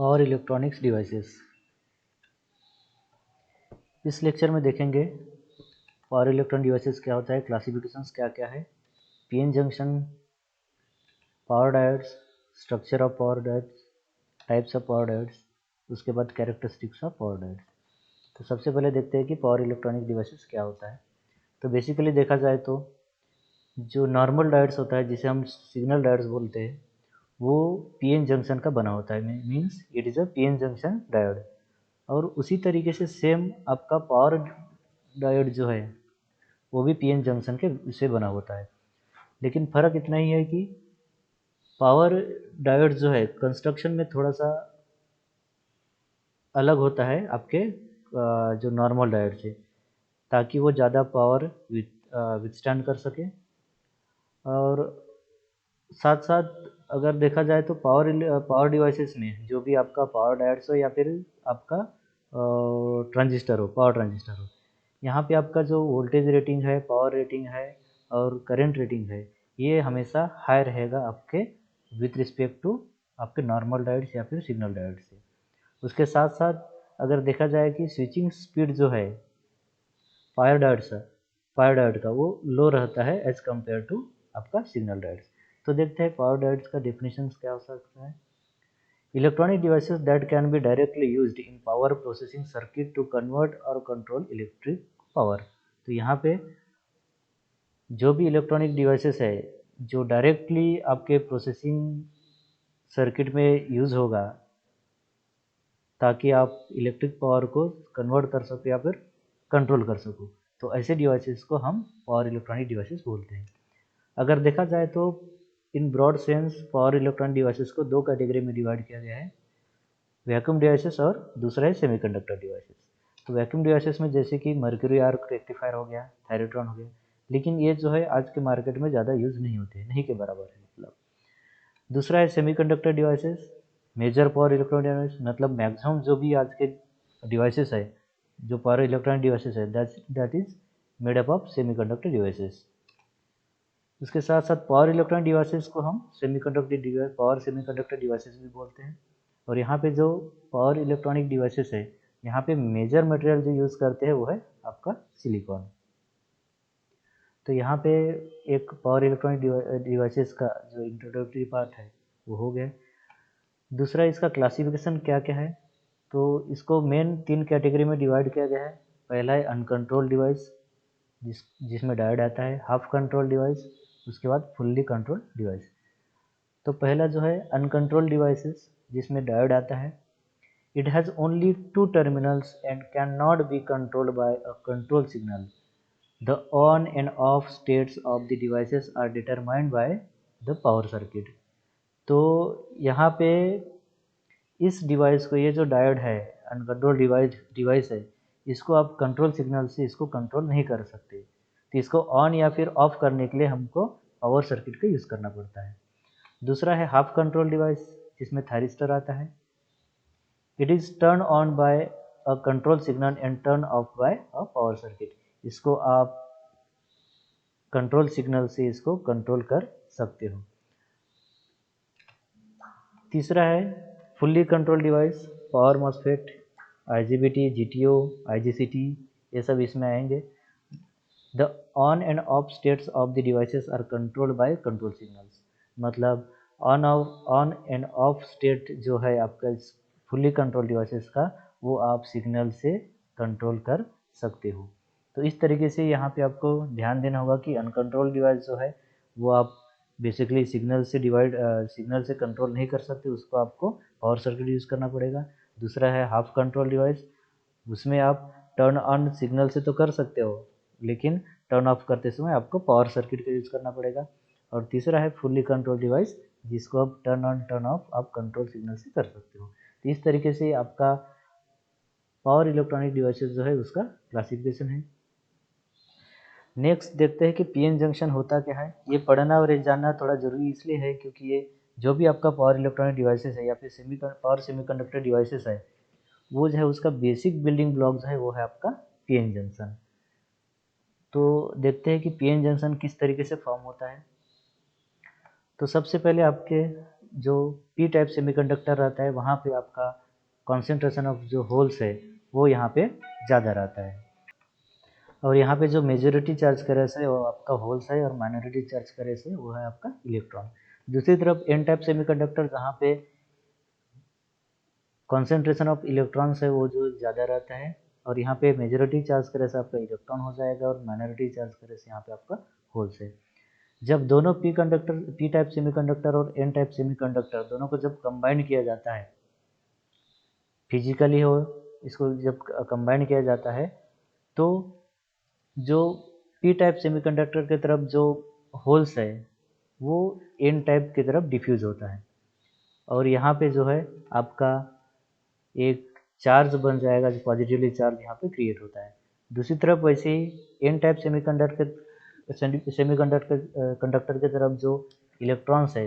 और electronics devices. इस lecture में देखेंगे पावर इलेक्ट्रॉनिक डिवाइसेस क्या होता है, क्लासिफिकेशंस क्या क्या है, PN junction, power diodes, structure of power diodes, types of power diodes, उसके बाद कैरेक्टरिस्टिक्स ऑफ पावर डायोड्स। तो सबसे पहले देखते हैं कि पावर इलेक्ट्रॉनिक डिवाइसेस क्या होता है। तो बेसिकली देखा जाए तो जो नॉर्मल डायोड्स होता है, जिसे हम सिग्नल डायोड्स बोलते हैं, वो पीएन जंक्शन का बना होता है, means it is a PN junction diode. और उसी तरीके से सेम आपका पावर डायोड जो है वो भी पीएन जंक्शन के से बना होता है, लेकिन फ़र्क इतना ही है कि पावर डायोड जो है कंस्ट्रक्शन में थोड़ा सा अलग होता है आपके जो नॉर्मल डायोड से, ताकि वो ज़्यादा पावर विथस्टैंड कर सके। और साथ साथ अगर देखा जाए तो पावर डिवाइसेस में जो भी आपका पावर डायोड्स हो या फिर आपका ट्रांजिस्टर हो, पावर ट्रांजिस्टर हो, यहाँ पे आपका जो वोल्टेज रेटिंग है, पावर रेटिंग है और करंट रेटिंग है, ये हमेशा हाई रहेगा आपके विथ रिस्पेक्ट टू आपके नॉर्मल डायोड्स या फिर सिग्नल डायोड से। उसके साथ साथ अगर देखा जाए कि स्विचिंग स्पीड जो है पावर डायोड का वो लो रहता है एज कम्पेयर टू आपका सिग्नल डायोड्स। तो देखते हैं पावर डायोड्स का डेफिनेशन क्या हो सकता है। Electronic devices that can be directly used in power processing circuit to convert और कंट्रोल इलेक्ट्रिक पावर। तो यहाँ पे जो भी इलेक्ट्रॉनिक डिवाइसेस है जो डायरेक्टली आपके प्रोसेसिंग सर्किट में यूज़ होगा ताकि आप इलेक्ट्रिक पावर को कन्वर्ट कर सको या फिर कंट्रोल कर सको, तो ऐसे डिवाइसेस को हम पावर इलेक्ट्रॉनिक डिवाइसेस बोलते हैं। अगर देखा जाए तो in broad sense power electronic devices को दो कैटेगरी में डिवाइड किया गया है, वैक्यूम डिवाइसेस और दूसरा है सेमीकंडक्टर डिवाइसेस। तो वैक्यूम डिवाइसेस में जैसे कि मर्क्यूरी आर्क रेक्टिफायर हो गया, थायरोट्रॉन हो गया, लेकिन ये जो है आज के मार्केट में ज़्यादा यूज़ नहीं होते, नहीं के बराबर है मतलब। दूसरा है semiconductor devices, major power electronic device, मतलब मैक्सिमम जो भी आज के डिवाइसेस है, जो पावर इलेक्ट्रॉनिक डिवाइसेस है, that is made up of semiconductor devices. उसके साथ साथ पावर इलेक्ट्रॉनिक डिवाइसेस को हम पावर सेमीकंडक्टर डिवाइसेस भी बोलते हैं। और यहाँ पे जो पावर इलेक्ट्रॉनिक डिवाइसेस है, यहाँ पे मेजर मटेरियल जो यूज़ करते हैं वो है आपका सिलिकॉन। तो यहाँ पे एक पावर इलेक्ट्रॉनिक डिवाइसेस का जो इंट्रोडक्टरी पार्ट है वो हो गया। दूसरा इसका क्लासिफिकेशन क्या क्या है, तो इसको मेन 3 कैटेगरी में डिवाइड किया गया है। पहला है अनकंट्रोल्ड डिवाइस, जिसमें डायोड आता है, हाफ कंट्रोल डिवाइस, उसके बाद फुल्ली कंट्रोल्ड डिवाइस। तो पहला जो है अनकंट्रोल्ड डिवाइसेस, जिसमें डायोड आता है। It has only 2 terminals and can not be controlled by a control signal. The on and off states of the devices are determined by the power circuit. तो यहाँ पे इस डिवाइस को, ये जो डायोड है, अनकंट्रोल डिवाइस है, इसको आप कंट्रोल सिग्नल से इसको कंट्रोल नहीं कर सकते। तो इसको ऑन या फिर ऑफ करने के लिए हमको पावर सर्किट का यूज़ करना पड़ता है। दूसरा है हाफ कंट्रोल डिवाइस, जिसमें थायरिस्टर आता है। It is turn on by a control signal and turn off by a power circuit. इसको आप कंट्रोल सिग्नल से इसको कंट्रोल कर सकते हो। तीसरा है fully control device, power MOSFET, IGBT, GTO, IGCT, ये सब इसमें आएंगे। The on and off states of the devices are controlled by control signals. मतलब ऑन एंड ऑफ स्टेट जो है आपका इस फुल्ली कंट्रोल डिवाइसेस का, वो आप सिग्नल से कंट्रोल कर सकते हो। तो इस तरीके से यहाँ पे आपको ध्यान देना होगा कि अनकंट्रोल डिवाइस जो है वो आप बेसिकली सिग्नल से कंट्रोल नहीं कर सकते, उसको आपको पावर सर्किट यूज़ करना पड़ेगा। दूसरा है हाफ कंट्रोल डिवाइस, उसमें आप टर्न ऑन सिग्नल से तो कर सकते हो, लेकिन टर्न ऑफ करते समय आपको पावर सर्किट का यूज़ करना पड़ेगा। और तीसरा है फुल्ली कंट्रोल डिवाइस, जिसको आप टर्न ऑन टर्न ऑफ आप कंट्रोल सिग्नल से कर सकते हो। तो इस तरीके से आपका पावर इलेक्ट्रॉनिक डिवाइसेस जो है उसका क्लासिफिकेशन है। नेक्स्ट देखते हैं कि पीएन जंक्शन होता क्या है। ये पढ़ना और ये जानना थोड़ा ज़रूरी इसलिए है क्योंकि ये जो भी आपका पावर इलेक्ट्रॉनिक डिवाइसेस है या फिर पावर सेमीकंडक्टर डिवाइसेस है, वो जो है उसका बेसिक बिल्डिंग ब्लॉक जो है वो है आपका पीएन जंक्शन। तो देखते हैं कि पीएन जंक्शन किस तरीके से फॉर्म होता है। तो सबसे पहले आपके जो पी टाइप सेमीकंडक्टर रहता है वहाँ पे आपका कॉन्सेंट्रेशन ऑफ जो होल्स है वो यहाँ पे ज़्यादा रहता है, और यहाँ पे जो मेजॉरिटी चार्ज करे से वो आपका होल्स है और माइनॉरिटी चार्ज करे से वो है आपका इलेक्ट्रॉन। दूसरी तरफ एन टाइप सेमीकंडक्टर जहाँ पे कॉन्सेंट्रेशन ऑफ इलेक्ट्रॉन्स है वो जो ज़्यादा रहता है, और यहाँ पे मेजॉरिटी चार्ज करे से आपका इलेक्ट्रॉन हो जाएगा और माइनॉरिटी चार्ज करे से यहाँ पे आपका होल्स है। जब दोनों पी टाइप सेमीकंडक्टर और एन टाइप सेमीकंडक्टर दोनों को जब कंबाइन किया जाता है फिजिकली हो, इसको जब कंबाइन किया जाता है तो जो पी टाइप सेमीकंडक्टर की तरफ जो होल्स है वो एन टाइप की तरफ डिफ्यूज होता है, और यहाँ पे जो है आपका एक चार्ज बन जाएगा जो पॉजिटिवली चार्ज यहाँ पे क्रिएट होता है। दूसरी तरफ वैसे ही एन टाइप कंडक्टर की तरफ जो इलेक्ट्रॉन्स है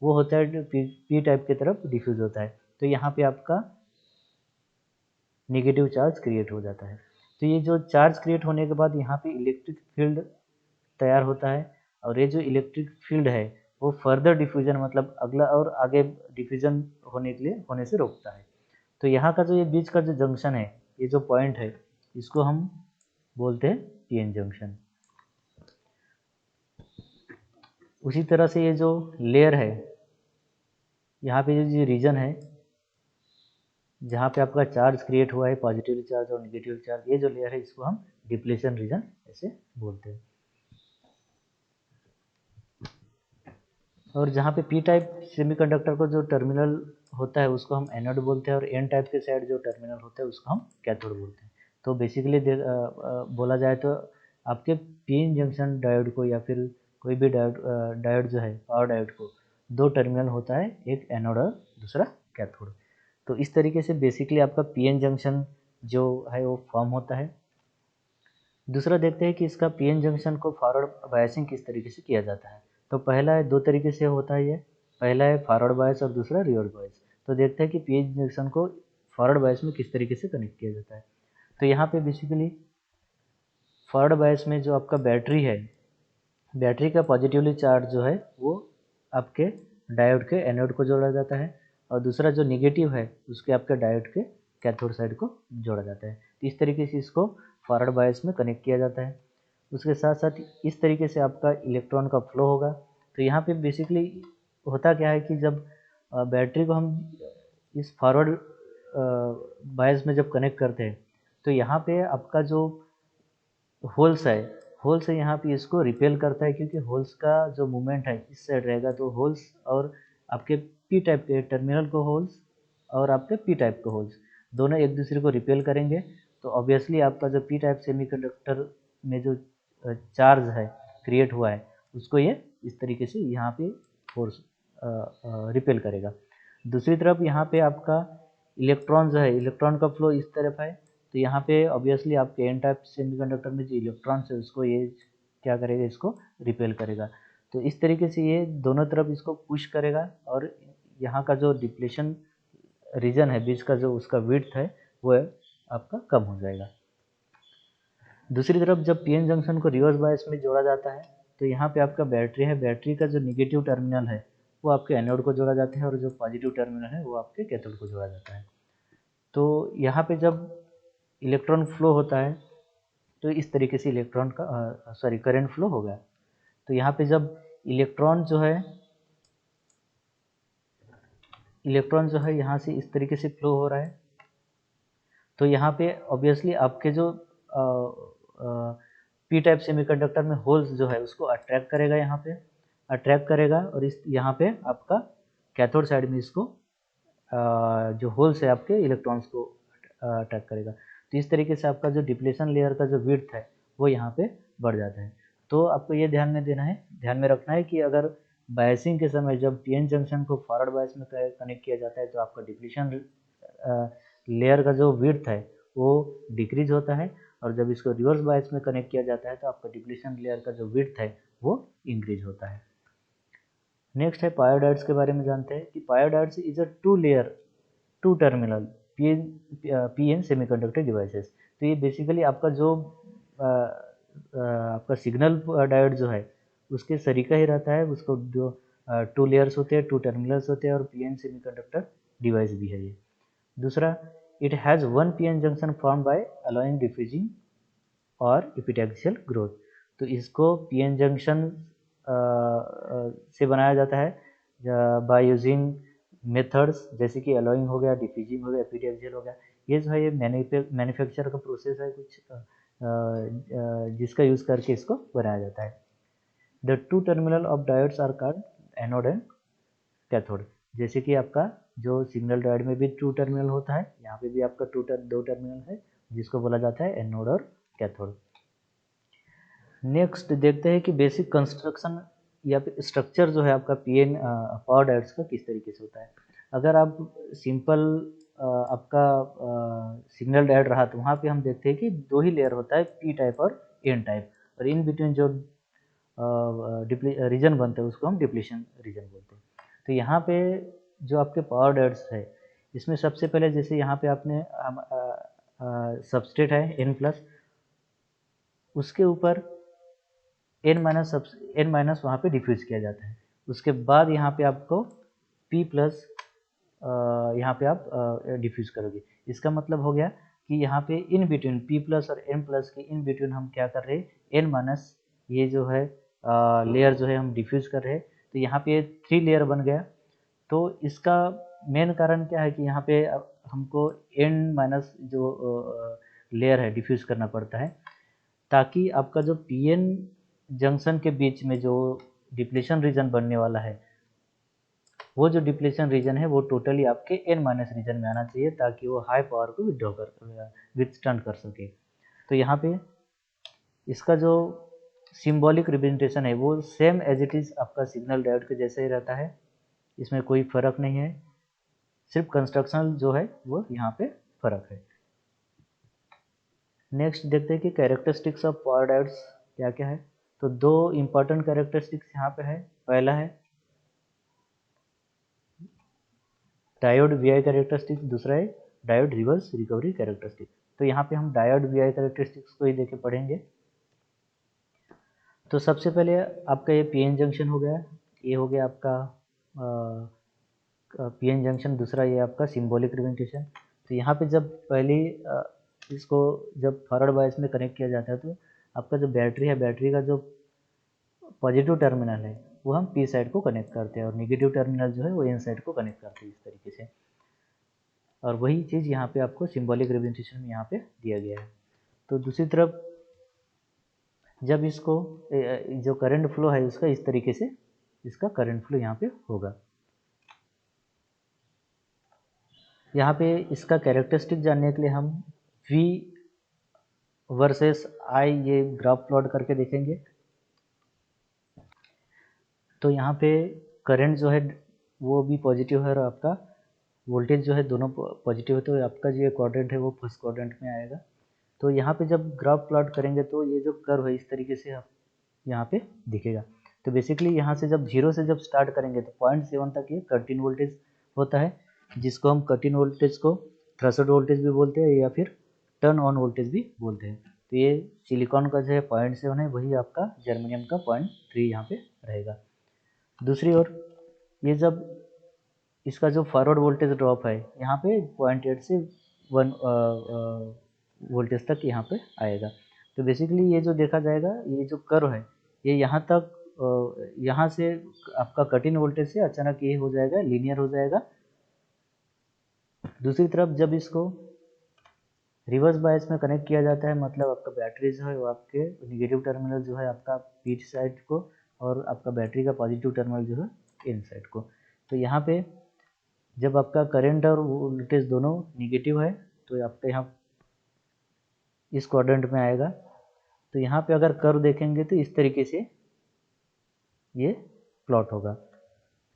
वो होता है पी टाइप की तरफ डिफ्यूज होता है, तो यहाँ पे आपका नेगेटिव चार्ज क्रिएट हो जाता है। तो ये जो चार्ज क्रिएट होने के बाद यहाँ पे इलेक्ट्रिक फील्ड तैयार होता है, और ये जो इलेक्ट्रिक फील्ड है वो फर्दर डिफ्यूजन मतलब अगला और आगे डिफ्यूजन होने से रोकता है। तो यहाँ का जो ये बीच का जो जंक्शन है, ये जो पॉइंट है, इसको हम बोलते हैं पीएन जंक्शन। उसी तरह से ये जो लेयर है, यहाँ पे जो रीजन है जहाँ पे आपका चार्ज क्रिएट हुआ है पॉजिटिव चार्ज और नेगेटिव चार्ज, ये जो लेयर है इसको हम डिप्लीशन रीजन ऐसे बोलते हैं। और जहाँ पे पी टाइप सेमीकंडक्टर को जो टर्मिनल होता है उसको हम एनोड बोलते हैं, और एन टाइप के साइड जो टर्मिनल होते हैं उसको हम कैथोड बोलते हैं। तो बेसिकली बोला जाए तो आपके पीएन जंक्शन डायोड को या फिर कोई भी डायोड जो है पावर डायोड को दो टर्मिनल होता है, एक एनोड और दूसरा कैथोड। तो इस तरीके से बेसिकली आपका पीएन जंक्शन जो है वो फॉर्म होता है। दूसरा देखते हैं कि इसका पीएन जंक्शन को फॉरवर्ड बायसिंग किस तरीके से किया जाता है। तो पहला है दो तरीके से होता है, ये पहला है फॉरवर्ड बायस और दूसरा रिवर्स बायस। तो देखते हैं कि पीएन जंक्शन को फॉरवर्ड बायस में किस तरीके से कनेक्ट किया जाता है। तो यहाँ पे बेसिकली फॉरवर्ड बायस में जो आपका बैटरी है, बैटरी का पॉजिटिवली चार्ज जो है वो आपके डायोड के एनोड को जोड़ा जाता है, और दूसरा जो निगेटिव है उसके आपके डायोड के कैथोड साइड को जोड़ा जाता है। तो इस तरीके से इसको फॉरवर्ड बायस में कनेक्ट किया जाता है। उसके साथ साथ इस तरीके से आपका इलेक्ट्रॉन का फ्लो होगा। तो यहाँ पे बेसिकली होता क्या है कि जब बैटरी को हम इस फॉरवर्ड बायस में जब कनेक्ट करते हैं तो यहाँ पे आपका जो होल्स है, होल्स है यहाँ पे इसको रिपेल करता है, क्योंकि होल्स का जो मूवमेंट है इस साइड रहेगा, तो होल्स और आपके पी टाइप के टर्मिनल को होल्स और आपके पी टाइप के होल्स दोनों एक दूसरे को रिपेल करेंगे। तो ऑब्वियसली आपका जो पी टाइप सेमीकंडक्टर में जो चार्ज है क्रिएट हुआ है उसको ये इस तरीके से यहाँ पे फोर्स रिपेल करेगा। दूसरी तरफ यहाँ पे आपका इलेक्ट्रॉन जो है, इलेक्ट्रॉन का फ्लो इस तरफ है, तो यहाँ पे ऑब्वियसली आपके एन टाइप सेमीकंडक्टर में जो इलेक्ट्रॉन्स है उसको ये क्या करेगा, इसको रिपेल करेगा। तो इस तरीके से ये दोनों तरफ इसको पुश करेगा, और यहाँ का जो डिप्लीशन रीजन है बीच का जो उसका विड्थ है वो आपका कम हो जाएगा। दूसरी तरफ जब पीएन जंक्शन को रिवर्स बायस में जोड़ा जाता है तो यहाँ पे आपका बैटरी है, बैटरी का जो निगेटिव टर्मिनल है वो आपके एनोड को जोड़ा जाता है, और जो पॉजिटिव टर्मिनल है वो आपके कैथोड को जोड़ा जाता है। तो यहाँ पे जब इलेक्ट्रॉन फ्लो होता है तो इस तरीके से इलेक्ट्रॉन का करंट फ्लो होगा। तो यहाँ पे जब इलेक्ट्रॉन जो है यहाँ से इस तरीके से फ्लो हो रहा है, तो यहाँ पे ऑब्वियसली आपके जो पी टाइप सेमीकंडक्टर में होल्स जो है उसको अट्रैक्ट करेगा, यहाँ पे अट्रैक्ट करेगा, और इस यहाँ पे आपका कैथोड साइड में इसको जो होल्स है आपके इलेक्ट्रॉन्स को अट्रैक्ट करेगा। तो इस तरीके से आपका जो डिप्लीशन लेयर का जो विड्थ है वो यहाँ पे बढ़ जाता है। तो आपको ये ध्यान में रखना है कि अगर बायसिंग के समय जब पीएन जंक्शन को फॉरवर्ड बायस में कनेक्ट किया जाता है तो आपका डिप्लीशन लेयर का जो विड्थ है वो डिक्रीज होता है, और जब इसको रिवर्स बायस में कनेक्ट किया जाता है तो आपका डिप्लीशन लेयर का जो विड्थ है वो इंक्रीज होता है। नेक्स्ट है पायोडाइड्स के बारे में जानते हैं कि power diodes is a two terminal PN semiconductor devices. तो ये बेसिकली आपका जो आपका सिग्नल डायोड जो है उसके सरीका ही रहता है, उसको जो टू लेयर्स होते हैं, टू टर्मिनल्स होते हैं और पीएन सेमीकंडक्टर डिवाइस भी है ये। दूसरा, it has one PN junction form by alloying diffusing और एपिटैक्सियल ग्रोथ। तो इसको पीएन जंक्शन से बनाया जाता है बाय यूजिंग मेथड्स जैसे कि अलाउइंग हो गया, डिफ्यूजिंग हो गया, एपिटैक्सियल हो गया। ये जो है ये मैन्युफैक्चर का प्रोसेस है कुछ जिसका यूज़ करके इसको बनाया जाता है। The two terminal of diodes are called anode and cathode. जैसे कि आपका जो सिग्नल डायोड में भी टू टर्मिनल होता है, यहाँ पे भी आपका दो टर्मिनल है जिसको बोला जाता है एनोड और कैथोड। नेक्स्ट देखते हैं कि बेसिक कंस्ट्रक्शन या फिर स्ट्रक्चर जो है आपका पीएन पावर डायोड्स का किस तरीके से होता है। अगर आप सिंपल आपका सिग्नल डायोड रहा तो वहाँ पे हम देखते हैं कि दो ही लेयर होता है, पी टाइप और एन टाइप, और इन बिटवीन जो रीजन बनते हैं उसको हम डिप्लीशन रीजन बोलते हैं। तो यहाँ पे जो आपके पावर डायोड्स है इसमें सबसे पहले जैसे यहाँ पे आपने सबस्ट्रेट है N+, उसके ऊपर N- वहाँ पे डिफ्यूज किया जाता है। उसके बाद यहाँ पे आपको P+ यहाँ पे आप डिफ्यूज करोगे। इसका मतलब हो गया कि यहाँ पे इन बिटवीन P+ और N+ के इन बिटवीन हम क्या कर रहे हैं, N- ये जो है लेयर जो है हम डिफ्यूज कर रहे हैं। तो यहाँ पे 3 लेयर बन गया। तो इसका मेन कारण क्या है कि यहाँ पे हमको N- जो लेयर है डिफ्यूज करना पड़ता है, ताकि आपका जो पीएन जंक्शन के बीच में जो डिप्लीशन रीजन बनने वाला है, वो जो डिप्लीशन रीजन है वो टोटली आपके N- रीजन में आना चाहिए, ताकि वो हाई पावर को विथस्टैंड कर सके। तो यहाँ पे इसका जो सिंबॉलिक रिप्रेजेंटेशन है वो सेम एज इट इज़ आपका सिग्नल डायोड के जैसे ही रहता है, इसमें कोई फ़र्क नहीं है, सिर्फ कंस्ट्रक्शन जो है वो यहाँ पे फ़र्क है। नेक्स्ट देखते हैं कि कैरेक्टरिस्टिक्स ऑफ पावर डायोड्स क्या क्या है। तो दो इम्पॉर्टेंट कैरेक्टरिस्टिक्स यहाँ पे है। पहला है डायोड वीआई कैरेक्टरिस्टिक्स, दूसरा है डायोड रिवर्स रिकवरी कैरेक्टरिस्टिक्स। तो यहाँ पे हम डायोड वीआई कैरेक्टरिस्टिक्स को ही देखे पढ़ेंगे। तो सबसे पहले आपका ये पीएन जंक्शन हो गया, ये हो गया आपका पीएन जंक्शन। दूसरा ये आपका सिंबॉलिक रिप्रेजेंटेशन। तो यहाँ पे जब पहले इसको जब फॉरवर्ड बायस में कनेक्ट किया जाता है तो आपका जो बैटरी है, बैटरी का जो पॉजिटिव टर्मिनल है वो हम पी साइड को कनेक्ट करते हैं और नेगेटिव टर्मिनल जो है वो एन साइड को कनेक्ट करते हैं इस तरीके से। और वही चीज़ यहाँ पे आपको सिंबॉलिक रिप्रेजेंटेशन में यहाँ पे दिया गया है। तो दूसरी तरफ जब इसको जो करंट फ्लो है उसका इस तरीके से इसका करंट फ्लो यहाँ पे होगा। यहाँ पे इसका कैरेक्टरिस्टिक जानने के लिए हम V वर्सेस I ये ग्राफ प्लॉट करके देखेंगे। तो यहाँ पे करंट जो है वो भी पॉजिटिव है और आपका वोल्टेज जो है दोनों पॉजिटिव है, तो आपका जो क्वाड्रेंट है वो फर्स्ट क्वाड्रेंट में आएगा। तो यहाँ पे जब ग्राफ प्लॉट करेंगे तो ये जो कर्व है इस तरीके से आप यहाँ पे दिखेगा। तो बेसिकली यहाँ से जब 0 से जब स्टार्ट करेंगे तो 0.7 तक ये कट इन वोल्टेज होता है, जिसको हम कट इन वोल्टेज को थ्रेशोल्ड वोल्टेज भी बोलते हैं या फिर टर्न ऑन वोल्टेज भी बोलते हैं। तो ये सिलिकॉन का जो है 0.7 है, वही आपका जर्मेनियम का 0.3 यहाँ पे रहेगा। दूसरी ओर ये जब इसका जो फॉरवर्ड वोल्टेज ड्रॉप है यहाँ पे 0.8 से 1 वोल्टेज तक यहाँ पे आएगा। तो बेसिकली ये जो देखा जाएगा, ये जो कर्व है ये यहाँ तक यहाँ से आपका कट इन वोल्टेज से अचानक ये हो जाएगा, लीनियर हो जाएगा। दूसरी तरफ जब इसको रिवर्स बायस में कनेक्ट किया जाता है, मतलब आपका बैटरी जो है वो आपके निगेटिव टर्मिनल जो है आपका पी साइड को और आपका बैटरी का पॉजिटिव टर्मिनल जो है इन साइड को। तो यहाँ पे जब आपका करंट और वोल्टेज दोनों निगेटिव है तो आपका यहाँ इस क्वाड्रेंट में आएगा। तो यहाँ पे अगर कर्व देखेंगे तो इस तरीके से ये प्लॉट होगा।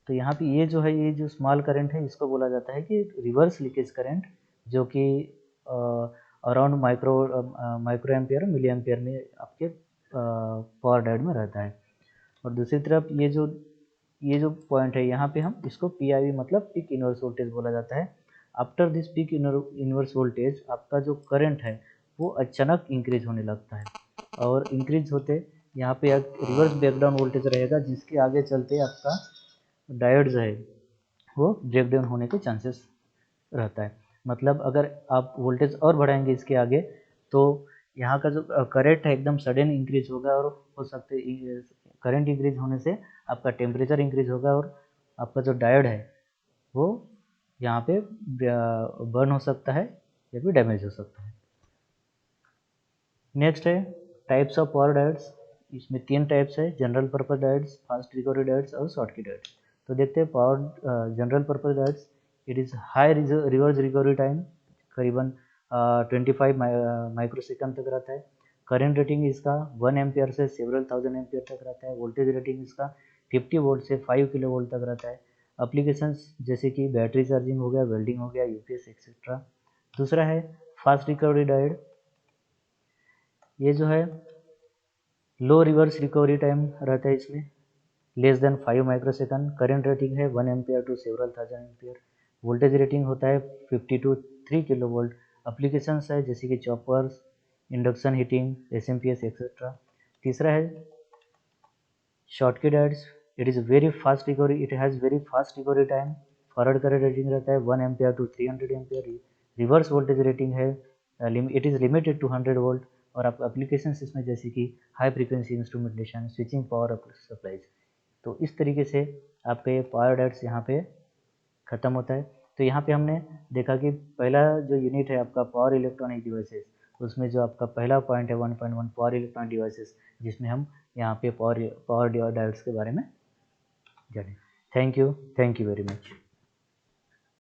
तो यहाँ पे ये जो है, ये जो स्मॉल करंट है इसको बोला जाता है कि रिवर्स लीकेज करंट, जो कि around micro ampere milli ampere में आपके पावर डायोड में रहता है। और दूसरी तरफ ये जो पॉइंट है यहाँ पे हम इसको PIV मतलब पीक इनवर्स वोल्टेज बोला जाता है। After this peak inverse voltage आपका जो करंट है वो अचानक इंक्रीज होने लगता है, और इंक्रीज होते यहाँ पे एक रिवर्स ब्रेकडाउन वोल्टेज रहेगा, जिसके आगे चलते आपका डायोड्स है वो ब्रेक डाउन होने के चांसेस रहता है। मतलब अगर आप वोल्टेज और बढ़ाएंगे इसके आगे तो यहाँ का जो करंट है एकदम सडन इंक्रीज होगा और हो सकते करंट इंक्रीज होने से आपका टेम्परेचर इंक्रीज होगा और आपका जो डायोड है वो यहाँ पे बर्न हो सकता है या फिर डैमेज हो सकता है। नेक्स्ट है टाइप्स ऑफ पावर डायोड्स। इसमें 3 टाइप्स है, general purpose diodes, fast recovery diodes और शॉर्टकी डायोड्स। तो देखते हैं power general purpose diodes. It is high reverse recovery time, करीबन 25 माइक्रोसेकंड तक रहता है। करंट रेटिंग इसका 1 एम्पियर से सेवरल थाउजेंड एम्पियर तक रहता है। वोल्टेज रेटिंग इसका 50 वोल्ट से 5 किलो वोल्ट तक रहता है। एप्लीकेशंस जैसे कि बैटरी चार्जिंग हो गया, वेल्डिंग हो गया, यूपीएस एक्सेट्रा। दूसरा है फास्ट रिकवरी डायोड। ये जो है लो रिवर्स रिकवरी टाइम रहता है इसमें, less than 5 microsecond. Current rating है 1 ampere to several thousand ampere. Voltage rating होता है 50 टू 3 किलो वोल्ट। अप्लीकेशंस है जैसे कि choppers, induction heating, SMPS etcetera. तीसरा है Schottky diodes. It is very fast recovery, it has very fast recovery time. Forward current rating रहता है 1 ampere to 300 ampere. Reverse voltage rating है it is limited to 100 volt. और आप applications इसमें जैसे कि high frequency instrumentation, switching power supplies. तो इस तरीके से आपका ये पावर डायोड्स यहाँ पे ख़त्म होता है। तो यहाँ पे हमने देखा कि पहला जो यूनिट है आपका पावर इलेक्ट्रॉनिक डिवाइसेस, उसमें जो आपका पहला पॉइंट है 1.1 पावर इलेक्ट्रॉनिक डिवाइसेस, जिसमें हम यहाँ पे पावर डायोड्स के बारे में जाने। Thank you very much.